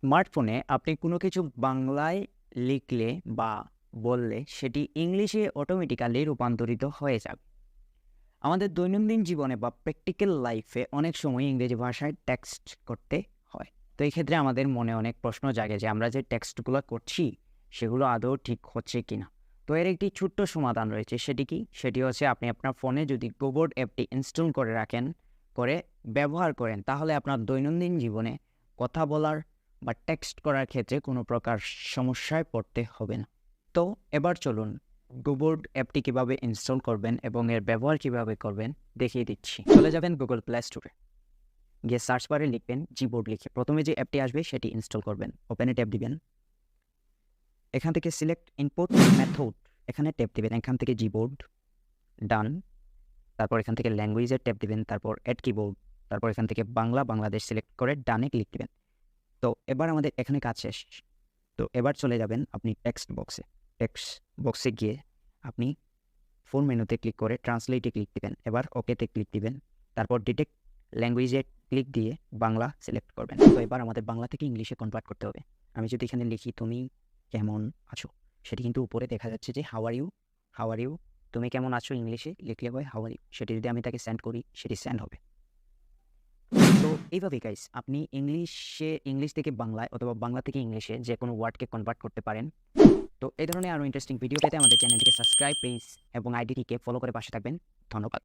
স্মার্টফোনে আপনি কোনো কিছু বাংলায় লিখলে বা বললে সেটি ইংলিশে অটোমেটিক্যালি রূপান্তরিত হয়ে যাবে। আমাদের দৈনন্দিন জীবনে বা প্র্যাকটিক্যাল লাইফে অনেক সময় ইংরেজি ভাষায় টেক্সট করতে হয়। তো এই ক্ষেত্রে আমাদের মনে অনেক প্রশ্ন জাগে যে আমরা যে টেক্সটগুলো করছি সেগুলো আদৌ ঠিক হচ্ছে কিনা। তো এর একটি ছোট্ট সমাধান রয়েছে, সেটি কি? সেটি হচ্ছে আপনি আপনার ফোনে যদি Gboard অ্যাপটি ইনস্টল করে রাখেন, করে ব্যবহার করেন, তাহলে আপনার দৈনন্দিন জীবনে কথা বলার বা টেক্সট করার ক্ষেত্রে কোনো প্রকার সমস্যায় পড়তে হবে না। তো এবার চলুন Gboard অ্যাপটি কীভাবে ইনস্টল করবেন এবং এর ব্যবহার কীভাবে করবেন দেখিয়ে দিচ্ছি। চলে যাবেন গুগল প্লে স্টোরে, গিয়ে সার্চ বারে লিখবেন Gboard লিখে প্রথমে যে অ্যাপটি আসবে সেটি ইনস্টল করবেন। ওপেনে ট্যাপ দিবেন, এখান থেকে সিলেক্ট ইনপুট মেথড, এখানে ট্যাপ দিবেন, এখান থেকে Gboard ডান, তারপর এখান থেকে ল্যাঙ্গুয়েজের ট্যাপ দিবেন, তারপর অ্যাড কিবোর্ড, তারপর এখান থেকে বাংলা বাংলাদেশ সিলেক্ট করে ডানে ক্লিক দিবেন। তো এবার আমাদের এখানে কাজ শেষ। তো এবার চলে যাবেন আপনি টেক্সট বক্সে গিয়ে আপনি ফোন মেনুতে ক্লিক করে ট্রান্সলেটে ক্লিক দিবেন, এবার ওকেতে ক্লিক দিবেন, তারপর ডিটেক্ট ল্যাঙ্গুয়েজে ক্লিক দিয়ে বাংলা সিলেক্ট করবেন। তো এবার আমাদের বাংলা থেকে ইংলিশে কনভার্ট করতে হবে। আমি যদি এখানে লিখি তুমি কেমন আছো, সেটি কিন্তু উপরে দেখা যাচ্ছে যে হাউ আর ইউ, তুমি কেমন আছো ইংলিশে লিখলে হয় হাউ আর ইউ। সেটি যদি আমি তাকে সেন্ড করি সেটি সেন্ড হবে। তো এইভাবে গাইস আপনি ইংলিশ থেকে বাংলায় অথবা বাংলা থেকে ইংলিশে যে কোনো ওয়ার্ডকে কনভার্ট করতে পারেন। তো এই ধরনের আরও ইন্টারেস্টিং ভিডিও পেতে আমাদের চ্যানেলটিকে সাবস্ক্রাইব, পেজ এবং আইডিটিকে ফলো করে পাশে থাকবেন। ধন্যবাদ।